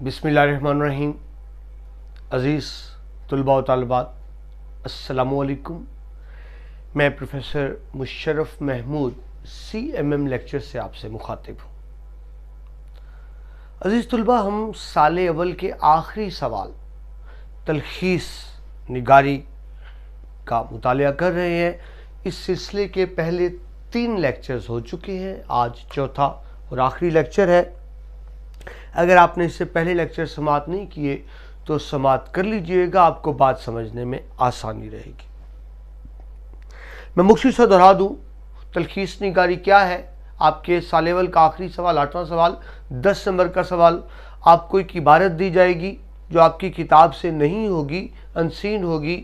बिस्मिल्लाहिर्रहमानिर्रहीम। अज़ीज़ तुलबा व तालिबात, अस्सलामुअलैकुम। मैं professor Musharraf Mahmood CMM lecture से आपसे मुखातिब हूँ। अज़ीज़ तुलबा, हम साल अव्वल के आखिरी सवाल तलखीस निगारी का मुतालिया कर रहे हैं। इस सिलसिले के पहले 3 लेक्चर्स हो चुके हैं, आज चौथा और आखिरी लेक्चर है। अगर आपने इससे पहले लेक्चर समाअत नहीं किए तो समाअत कर लीजिएगा, आपको बात समझने में आसानी रहेगी। मैं मुख्तसर दोहरा दूँ, तलखीस निगारी क्या है। आपके साल अव्वल का आखिरी सवाल, 8वां सवाल, 10 नंबर का सवाल। आपको एक इबारत दी जाएगी जो आपकी किताब से नहीं होगी, अनसीन होगी।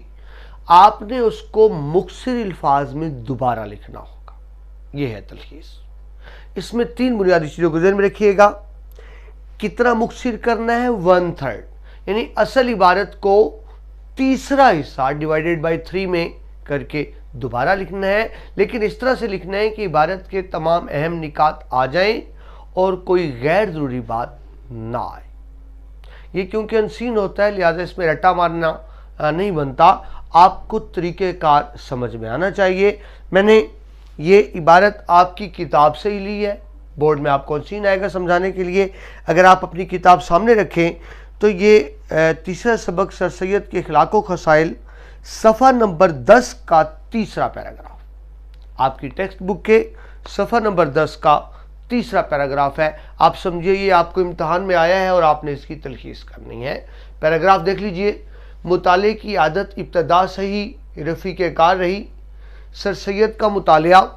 आपने उसको मुख्तसर अल्फाज में दोबारा लिखना होगा। यह है तलखीस। इसमें 3 बुनियादी चीज़ों को ध्यान में रखिएगा। कितना मुख्तसर करना है? 1/3, यानी असल इबारत को तीसरा हिस्सा डिवाइडेड बाय 3 में करके दोबारा लिखना है, लेकिन इस तरह से लिखना है कि इबारत के तमाम अहम निकात आ जाएं और कोई गैर ज़रूरी बात ना आए। ये क्योंकि अनसीन होता है, लिहाजा इसमें रट्टा मारना नहीं बनता। आपको तरीक़ेकार समझ में आना चाहिए। मैंने ये इबारत आपकी किताब से ही ली है, बोर्ड में आपको अनसीन आएगा समझाने के लिए। अगर आप अपनी किताब सामने रखें तो ये तीसरा सबक सर सैयद के अखलाक व खसाइल, सफ़ा नंबर 10 का तीसरा पैराग्राफ, आपकी टेक्स्ट बुक के सफ़ा नंबर 10 का तीसरा पैराग्राफ है। आप समझिए ये आपको इम्तहान में आया है और आपने इसकी तलखीस करनी है। पैराग्राफ देख लीजिए। मुताले की आदत इब्तदा से ही रफ़ीक़ कार रही। सर सैयद का मुतालिया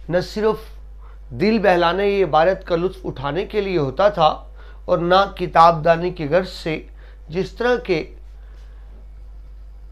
न सिर्फ दिल बहलाने ये इबारत का लुत्फ़ उठाने के लिए होता था और ना किताबदानी की गर्ज से। जिस तरह के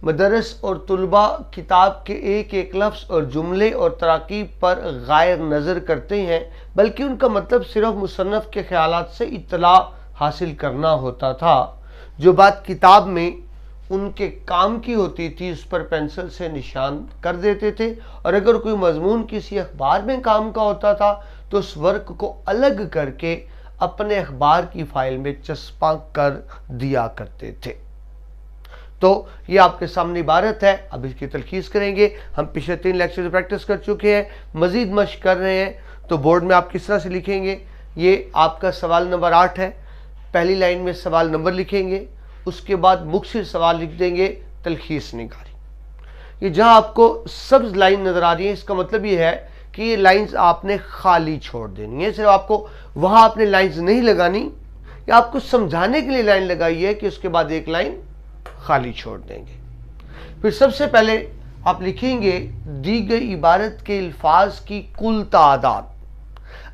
मदरस और तुलबा किताब के एक एक लफ्ज़ और जुमले और तराकीब पर गायर नज़र करते हैं, बल्कि उनका मतलब सिर्फ मुसन्नफ़ के ख़यालात से इत्तला हासिल करना होता था। जो बात किताब में उनके काम की होती थी उस पर पेंसिल से निशान कर देते थे, और अगर कोई मजमून किसी अखबार में काम का होता था तो उस वर्क को अलग करके अपने अखबार की फाइल में चस्पा कर दिया करते थे। तो ये आपके सामने इबारत है। अब इसकी तलखीस करेंगे। हम पिछले 3 लेक्चर से प्रैक्टिस कर चुके हैं, मज़ीद मश्क कर रहे हैं। तो बोर्ड में आप किस तरह से लिखेंगे? ये आपका सवाल नंबर 8 है। पहली लाइन में सवाल नंबर लिखेंगे, उसके बाद मुख्तसर सवाल लिख देंगे, तलखीस निगारी। ये जहाँ आपको सब्ज लाइन नज़र आ रही है, इसका मतलब ये है कि ये लाइंस आपने खाली छोड़ देनी है। सिर्फ आपको वहाँ आपने लाइंस नहीं लगानी, या आपको समझाने के लिए लाइन लगाई है कि उसके बाद एक लाइन खाली छोड़ देंगे। फिर सबसे पहले आप लिखेंगे दी गई इबारत के अल्फाज की कुल तादाद।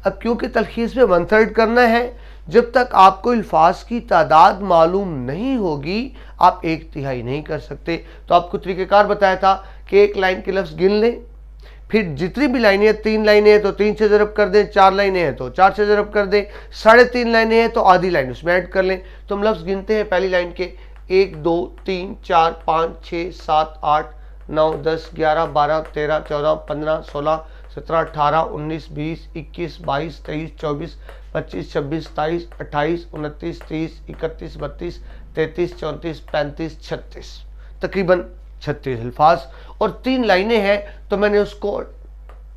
अब क्योंकि तलखीस में 1/3 करना है, जब तक आपको अल्फाज की तादाद मालूम नहीं होगी आप 1/3 नहीं कर सकते। तो आपको तरीक़ेकार बताया था कि एक लाइन के लफ्ज़ गिन लें, फिर जितनी भी लाइनें, 3 लाइनें हैं तो 3 से ज़रब कर दें, 4 लाइनें हैं तो 4 से ज़रब कर दें, 3.5 लाइनें हैं तो आधी लाइन उसमें ऐड कर लें। तो हम लफ्ज़ गिनते हैं पहली लाइन के 1 2 3 4 5 6 7 8 9 10 11 12 13 14 15 16 17 18 19 20 21 22 23 24 25 26 27 28 29 30 31 32 33 34 35 36, तकरीबन 36 अल्फाज और 3 लाइनें हैं। तो मैंने उसको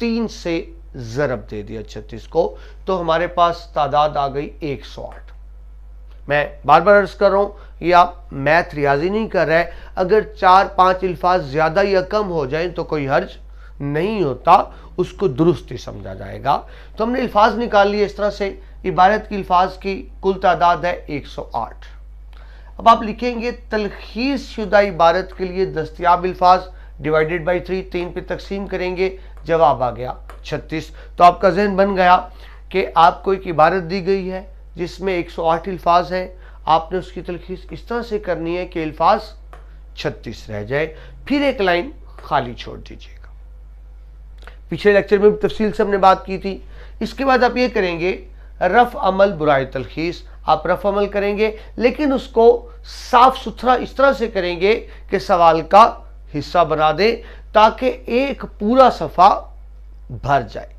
3 से ज़रब दे दिया 36 को, तो हमारे पास तादाद आ गई 108। मैं बार बार अर्ज़ कर रहा हूँ, ये आप मैथ रियाजी नहीं कर रहे। अगर 4-5 अल्फाज ज़्यादा या कम हो जाएं तो कोई हर्ज नहीं होता, उसको दुरुस्त ही समझा जाएगा। तो हमने अल्फाज निकाल लिए इस तरह से। इबारत की अल्फाज की कुल तादाद है 108। अब आप लिखेंगे तलखीस शुदा इबारत के लिए दस्तयाब अल्फाज डिवाइडेड बाई 3 पे तकसीम करेंगे, जवाब आ गया 36। तो आपका जहन बन गया कि आपको एक इबारत दी गई है जिसमें 108 अल्फाज हैं। आपने उसकी तलखीस इस तरह से करनी है कि अल्फाज 36 रह जाए, फिर एक लाइन खाली छोड़ दीजिएगा। पिछले लेक्चर में तफसील से हमने बात की थी। इसके बाद आप ये करेंगे रफ अमल बुराए तलखीस। आप रफ अमल करेंगे, लेकिन उसको साफ सुथरा इस तरह से करेंगे कि सवाल का हिस्सा बना दें, ताकि एक पूरा सफ़ा भर जाए।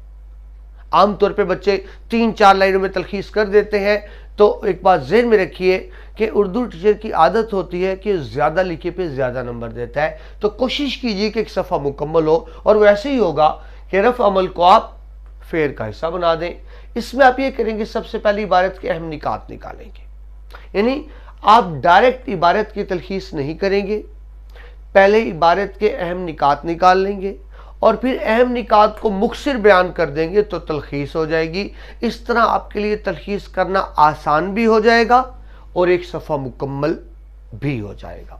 आमतौर पे बच्चे 3-4 लाइनों में तलखीस कर देते हैं, तो एक बात ज़हन में रखिए कि उर्दू टीचर की आदत होती है कि ज़्यादा लिखे पे ज़्यादा नंबर देता है, तो कोशिश कीजिए कि एक सफ़ा मुकम्मल हो, और वैसे ही होगा कि रफ़ अमल को आप फेर का हिस्सा बना दें। इसमें आप ये करेंगे, सबसे पहले इबारत के अहम निकात निकालेंगे, यानी आप डायरेक्ट इबारत की तलखीस नहीं करेंगे, पहले इबारत के अहम निकात निकाल लेंगे और फिर अहम निकात को मुख्तसर बयान कर देंगे तो तलखीस हो जाएगी। इस तरह आपके लिए तलखीस करना आसान भी हो जाएगा और एक सफ़ा मुकम्मल भी हो जाएगा।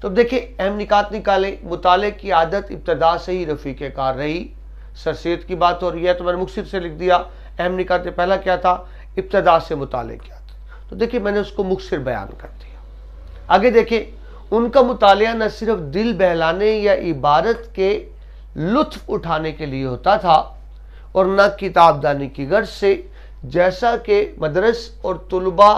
तो देखिए, अहम निकात निकाले। मुताले की आदत इब्तदा से ही रफ़ीक कार रही। सर सैयद की बात हो रही है तो मैंने मुख्तसर से लिख दिया। अहम निकात से पहला क्या था? इब्तदा से मुताले की आदत। तो देखिए, मैंने उसको मुख्तसर बयान कर दिया। आगे देखिए, उनका मुतालिया न सिर्फ दिल बहलाने या इबारत के लुत्फ उठाने के लिए होता था और न किताबदानी की गर्ज से, जैसा कि मदरस और तुलबा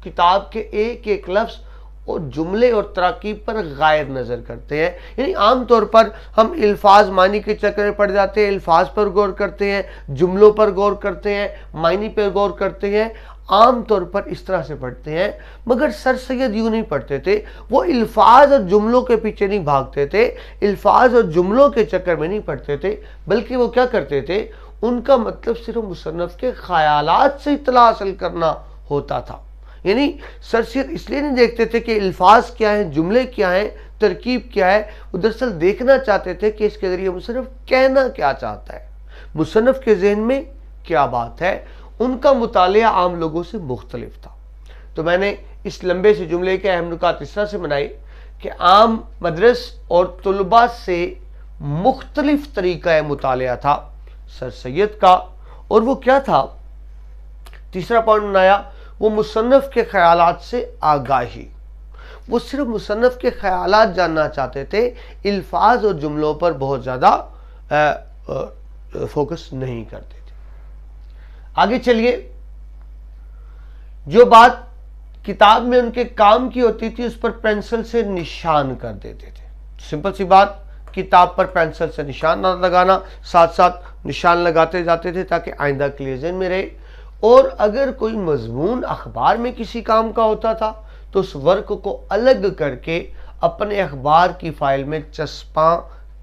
किताब के एक एक लफ्ज़ और जुमले और तराकीब पर गायर नज़र करते हैं। यानी आम तौर पर हम अल्फाज मानी के चक्कर में पड़ जाते हैं, अल्फाज पर गौर करते हैं, जुमलों पर गौर करते हैं, मायनी पर गौर करते हैं, आम तौर पर इस तरह से पढ़ते हैं। मगर सर सैयद यूँ नहीं पढ़ते थे। वो अल्फाज और जुमलों के पीछे नहीं भागते थे, अल्फाज और जुमलों के चक्कर में नहीं पढ़ते थे, बल्कि वो क्या करते थे, उनका मतलब सिर्फ मुसन्नफ़ के ख़यालात से इत्तला हासिल करना होता था। यानी सर सैयद इसलिए नहीं देखते थे कि अल्फाज क्या हैं, जुमले क्या हैं, तरकीब क्या है। वो दरअसल देखना चाहते थे कि इसके ज़रिए मुसन्नफ़ कहना क्या चाहता है, मुसन्नफ़ के जहन में क्या बात है। उनका मुतालिया आम लोगों से मुख्तलिफ था। तो मैंने इस लंबे से जुमले के अहम नुकात इस तरह से बनाए कि आम मदरस और तुलबा से मुख्तलिफ तरीक़ा मुतालिया था सर सैयद का। और वो क्या था? तीसरा पॉइंट बनाया, वो मुसन्नफ़ के ख़यालात से आगाही। वो सिर्फ मुसन्नफ़ के ख़यालात जानना चाहते थे, अल्फाज और जुमलों पर बहुत ज़्यादा फोकस नहीं करते थे। आगे चलिए, जो बात किताब में उनके काम की होती थी उस पर पेंसिल से निशान कर देते थे। सिंपल सी बात, किताब पर पेंसिल से निशान ना लगाना, साथ साथ निशान लगाते जाते थे ताकि आइंदा के लिए ज़हन में रहे। और अगर कोई मजमून अखबार में किसी काम का होता था तो उस वर्क को अलग करके अपने अखबार की फाइल में चस्पा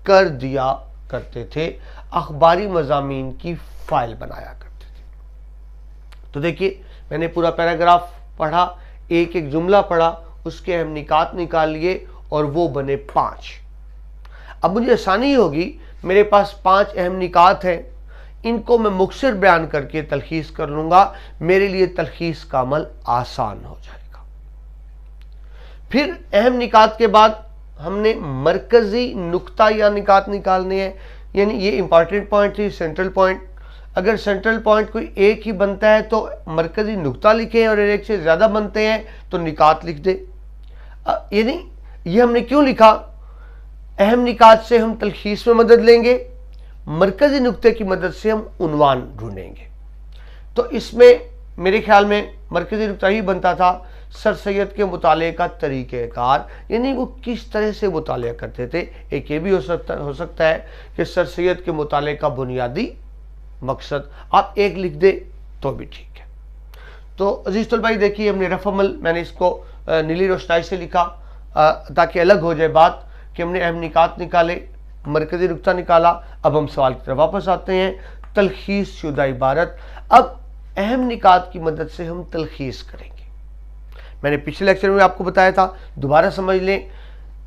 कर दिया करते थे, अखबारी मज़ामीन की फाइल बनाया करते थे। तो देखिए, मैंने पूरा पैराग्राफ पढ़ा, एक एक जुमला पढ़ा, उसके अहम निकात निकाल लिए और वो बने 5। अब मुझे आसानी होगी, मेरे पास 5 अहम निकात हैं, इनको मैं मुख्तसर बयान करके तलखीस कर लूँगा, मेरे लिए तलखीस का अमल आसान हो जाएगा। फिर अहम निकात के बाद हमने मरकज़ी नुक्ता या निकात निकालने हैं, यानी ये इंपॉर्टेंट पॉइंट थी, सेंट्रल पॉइंट। अगर सेंट्रल पॉइंट कोई एक ही बनता है तो मरकज़ी नुक्ता लिखें, और एक से ज़्यादा बनते हैं तो निकात लिख दें। यानी ये हमने क्यों लिखा? अहम निकात से हम तलखीस में मदद लेंगे, मरकज़ी नुक्ते की मदद से हम उन्वान ढूंढेंगे। तो इसमें मेरे ख्याल में मरकज़ी नुक्ता ही बनता था सर सैयद के मुताले का तरीक़ेकार, यानी वो किस तरह से मुतालिया करते थे। एक ये भी हो सकता है कि सर सैयद के मुताले का बुनियादी मकसद, आप एक लिख दे तो भी ठीक है। तो अजीज़ तलबा, देखिए, हमने रफ़ अमल, मैंने इसको नीली रोशनाई से लिखा ताकि अलग हो जाए बात कि हमने अहम निकात निकाले, मरकज़ी नुक्ता निकाला। अब हम सवाल की तरफ वापस आते हैं, तलखीस शुदा इबारत। अब अहम निकात की मदद से हम तलखीस करेंगे। मैंने पिछले लेक्चर में आपको बताया था, दोबारा समझ लें,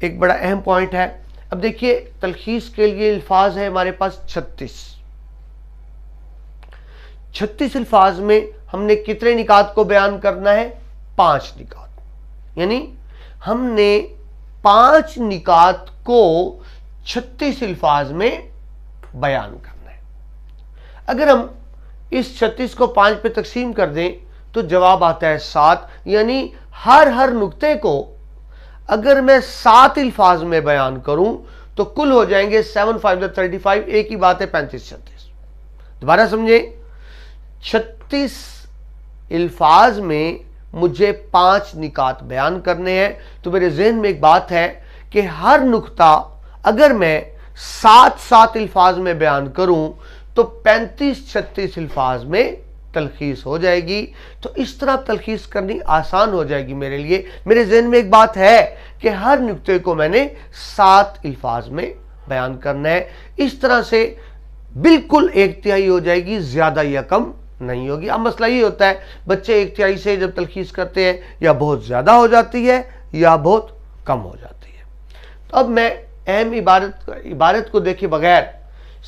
एक बड़ा अहम पॉइंट है। अब देखिए, तलखीस के लिए अल्फाज है हमारे पास 36 अल्फाज में हमने कितने निकात को बयान करना है? 5 निकात। यानी हमने 5 निकात को 36 अल्फाज में बयान करना है। अगर हम इस 36 को 5 पे तकसीम कर दें तो जवाब आता है 7। यानी हर नुक्ते को अगर मैं 7 अल्फाज में बयान करूं तो कुल हो जाएंगे 7 5 35, एक ही बात है 35-36। दोबारा समझे, 36 अल्फाज में मुझे 5 निकात बयान करने हैं। तो मेरे जहन में एक बात है कि हर नुक्ता अगर मैं 7 अल्फाज में बयान करूं तो 35-36 अल्फाज में तलखीस हो जाएगी। तो इस तरह तलखीस करनी आसान हो जाएगी मेरे लिए। मेरे जहन में एक बात है कि हर नुक्ते को मैंने 7 अल्फाज में बयान करना है। इस तरह से बिल्कुल 1/3 हो जाएगी, ज्यादा या कम नहीं होगी। अब मसला ये होता है बच्चे 1/3 से जब तलखीस करते हैं या बहुत ज्यादा हो जाती है या बहुत कम हो जाती है। तो अब मैं अहम इबारत को देखे बगैर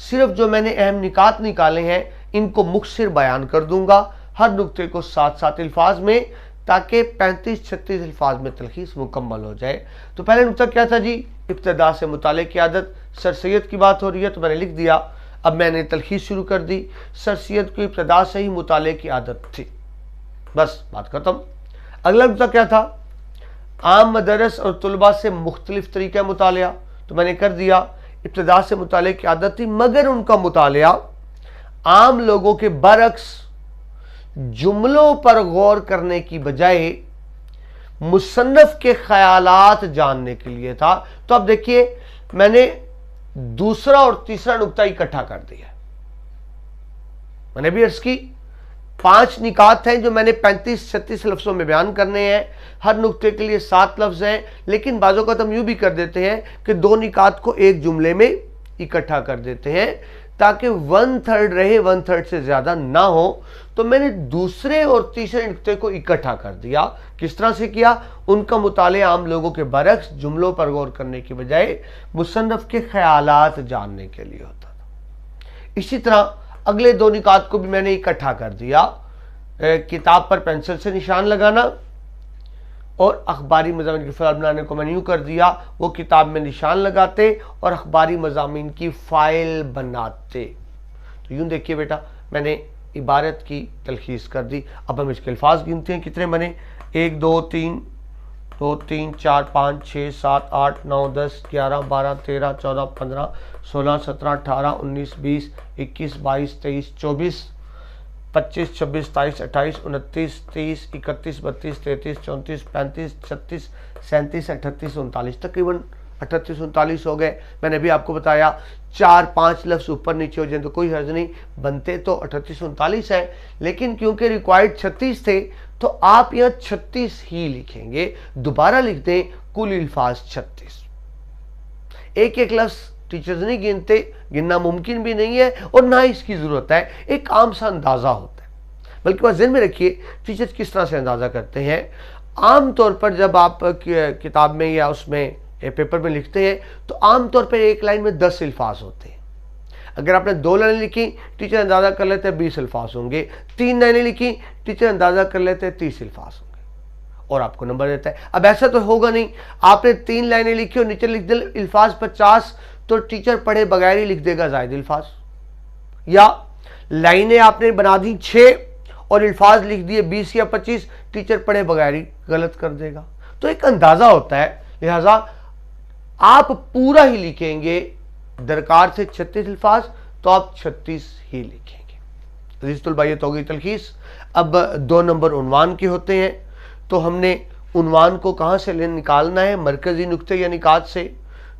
सिर्फ जो मैंने अहम निकात निकाले हैं इनको मुख्तसर बयान कर दूंगा, हर नुक्ते को 7-7 अल्फाज में, ताकि 35-36 अल्फाज में तलखीस मुकम्मल हो जाए। तो पहले नुक्ता क्या था जी, इब्तिदा से मुताले की आदत। सर सैयद की बात हो रही है तो मैंने लिख दिया। अब मैंने तलखीस शुरू कर दी। सर सैयद को इब्तिदा से ही मुताले की आदत थी, बस बात खत्म। अगला नुक्ता क्या था, आम मदरस और तुलबा से मुख्तलिफ तरीका मुतालिया। तो मैंने कर दिया, इब्तिदा से मुताले की आदत थी मगर उनका मुतालिया आम लोगों के बरक्स जुमलों पर गौर करने की बजाय मुसन्नफ के ख्यालात जानने के लिए था। तो अब देखिए मैंने दूसरा और तीसरा नुक्ता इकट्ठा कर दिया। मैंने भी अर्ज की 5 निकात हैं जो मैंने 35-36 लफ्जों में बयान करने हैं। हर नुक्ते के लिए 7 लफ्ज हैं, लेकिन बाजों का हम यूं भी कर देते हैं कि 2 निकात को एक जुमले में इकट्ठा कर देते हैं ताकि 1/3 रहे, 1/3 से ज्यादा ना हो। तो मैंने दूसरे और तीसरे नुक्ते को इकट्ठा कर दिया। किस तरह से किया, उनका मुतालिया आम लोगों के बरक्स जुमलों पर गौर करने की बजाय मुसन्नफ के ख्यालात जानने के लिए होता था। इसी तरह अगले 2 निकात को भी मैंने इकट्ठा कर दिया। किताब पर पेंसिल से निशान लगाना और अखबारी मज़ामीन की फ़ाइल बनाने को मैंने यूँ कर दिया, वो किताब में निशान लगाते और अखबारी मज़ामीन की फ़ाइल बनाते। तो यूँ देखिए बेटा, मैंने इबारत की तलखीस कर दी। अब हम इसके अल्फाज गिनते हैं कितने बने। 1 2 3 2 3 4 5 6 7 8 9 10 11 12 13 14 15 16 17 18 19 20 21 22 23 24 25 26 27 28 29 30 31 32 33 34 35 36 37 38 39 तकरीबन 38 39 हो गए। मैंने भी आपको बताया 4-5 लफ्ज ऊपर नीचे हो जाए तो कोई हर्ज नहीं, बनते तो 38 39 है, लेकिन क्योंकि रिक्वायर्ड 36 थे तो आप यहाँ 36 ही लिखेंगे। दोबारा लिख दें कुल अल्फाज 36। एक एक लफ्ज टीचर्स नहीं गिनते, गिनना मुमकिन भी नहीं है और ना इसकी जरूरत है, एक आम सा अंदाजा होता है। बल्कि बस ज़हन में रखिए टीचर्स किस तरह से अंदाजा करते हैं। आम तौर पर जब आप किताब में या उसमें पेपर में लिखते हैं तो आम तौर पर एक लाइन में 10 अल्फाज होते हैं। अगर आपने 2 लाइनें लिखी टीचर अंदाजा कर लेते हैं 20 अल्फाज होंगे, 3 लाइनें लिखी टीचर अंदाजा कर लेते हैं 30 अल्फाज होंगे और आपको नंबर देता है। अब ऐसा तो होगा नहीं, आपने 3 लाइनें लिखी और नीचे लिख दिए अल्फाज 50 तो टीचर पढ़े बगैर ही लिख देगा जायद अल्फाज, या लाइनें आपने बना दी 6 और अल्फाज लिख दिए 20 या 25, टीचर पढ़े बगैर ही गलत कर देगा। तो एक अंदाजा होता है, लिहाजा आप पूरा ही लिखेंगे। दरकार से 36 अल्फाज तो आप 36 ही लिखेंगे। रिश्तुल बायत हो गई तलखीस। अब 2 नंबर उन्वान के होते हैं। तो हमने उन्वान को कहाँ से निकालना है, मरकजी नुक्ते या निकात से।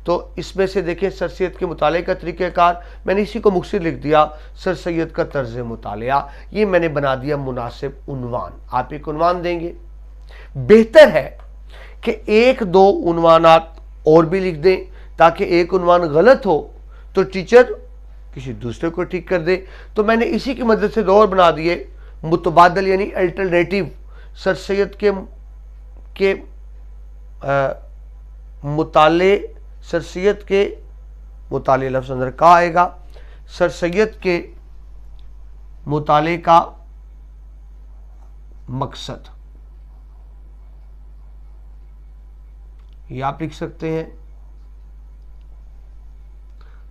तो इसमें से देखें सर सैयद के मुताले का तरीक़ाकार, मैंने इसी को मुख्तसर लिख दिया, सर सैयद का तर्ज मुतालिया। ये मैंने बना दिया मुनासिब उन्वान। आप एक उन्वान देंगे, बेहतर है कि 1-2 उन्वानात और भी लिख दें ताकि एक उन्वान गलत हो तो टीचर किसी दूसरे को ठीक कर दे। तो मैंने इसी की मदद से 2 और बना दिए, मुतबादल यानी अल्टरनेटिव। सर सैयद के मुताले, सर सैयद के मुताले लफ्ज़ अंदर का आएगा, सर सैयद के मुताले का मकसद, ये आप लिख सकते हैं।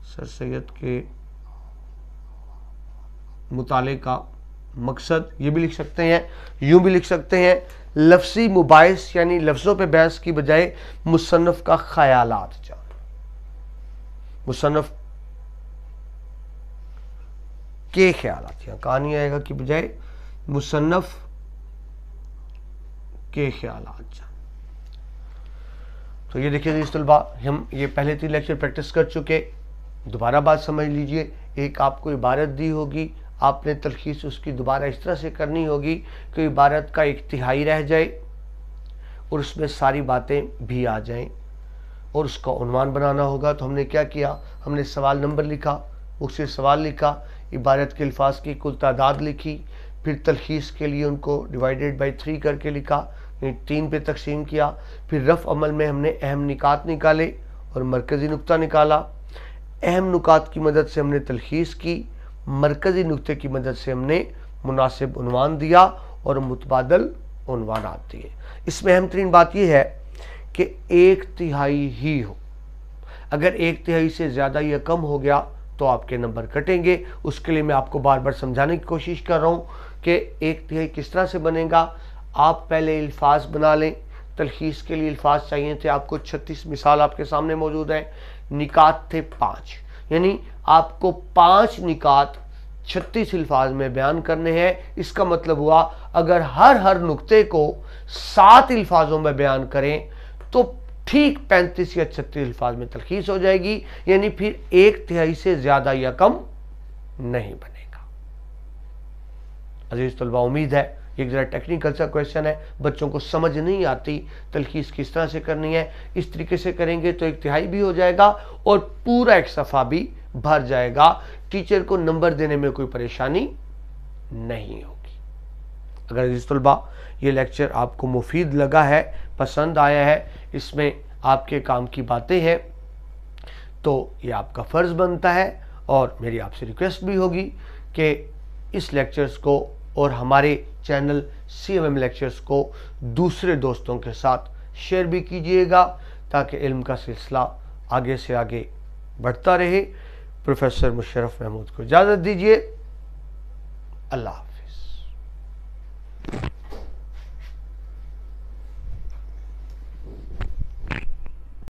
सर सैयद के मुताले का मकसद, ये भी लिख सकते हैं। यूं भी लिख सकते हैं लफ्ज़ी मुबाहिस यानी लफ्ज़ों पे बहस की बजाय मुसन्नफ का ख्यालात जान, मुसन्नफ के ख्यालात, यहाँ कहानी आएगा कि बजाय मुसन्नफ के ख्यालात जान। तो ये देखिए इस तलबा, हम ये पहले 3 लेक्चर प्रैक्टिस कर चुके। दोबारा बात समझ लीजिए, एक आपको इबारत दी होगी, आपने तलखीस उसकी दोबारा इस तरह से करनी होगी कि इबारत का 1/3 रह जाए और उसमें सारी बातें भी आ जाएं और उसका उन्वान बनाना होगा। तो हमने क्या किया, हमने सवाल नंबर लिखा, उससे सवाल लिखा, इबारत के अल्फाज की कुल तादाद लिखी, फिर तलखीस के लिए उनको डिवाइडेड बाई 3 करके लिखा, 3 पे तकसीम किया। फिर रफ अमल में हमने अहम निकात निकाले और मरकज़ी नुक्ता निकाला। अहम नुकात की मदद से हमने तलखीस की, मरकज़ी नुक्ते की मदद से हमने मुनासिब उन्वान दिया और मुतबादल उन्वानात दिए। इसमें अहम तरीन बात यह है कि 1/3 ही हो। अगर 1/3 से ज़्यादा या कम हो गया तो आपके नंबर कटेंगे। उसके लिए मैं आपको बार बार समझाने की कोशिश कर रहा हूँ कि 1/3 किस तरह से बनेगा। आप पहले अल्फाज बना लें। तलखीस के लिए अल्फाज चाहिए थे आपको 36, मिसाल आपके सामने मौजूद है। निकात थे 5, यानी आपको 5 निकात 36 अल्फाज में बयान करने हैं। इसका मतलब हुआ अगर हर नुक्ते को 7 अल्फाजों में बयान करें तो ठीक 35 या 36 अल्फाज में तलखीस हो जाएगी, यानी फिर 1/3 से ज्यादा या कम नहीं बनेगा। अजीज तलबा, उम्मीद है एक जरा टेक्निकल सा क्वेश्चन है, बच्चों को समझ नहीं आती तलखीस किस तरह से करनी है। इस तरीके से करेंगे तो 1/3 भी हो जाएगा और पूरा एक सफ़ा भी भर जाएगा। टीचर को नंबर देने में कोई परेशानी नहीं होगी। अगर अजीज तलबा ये लेक्चर आपको मुफीद लगा है, पसंद आया है, इसमें आपके काम की बातें हैं, तो ये आपका फ़र्ज़ बनता है और मेरी आपसे रिक्वेस्ट भी होगी कि इस लेक्चर्स को और हमारे चैनल CMM लेक्चर्स को दूसरे दोस्तों के साथ शेयर भी कीजिएगा ताकि इल्म का सिलसिला आगे से आगे बढ़ता रहे। प्रोफेसर मुशर्रफ महमूद को इजाज़त दीजिए। अल्लाह।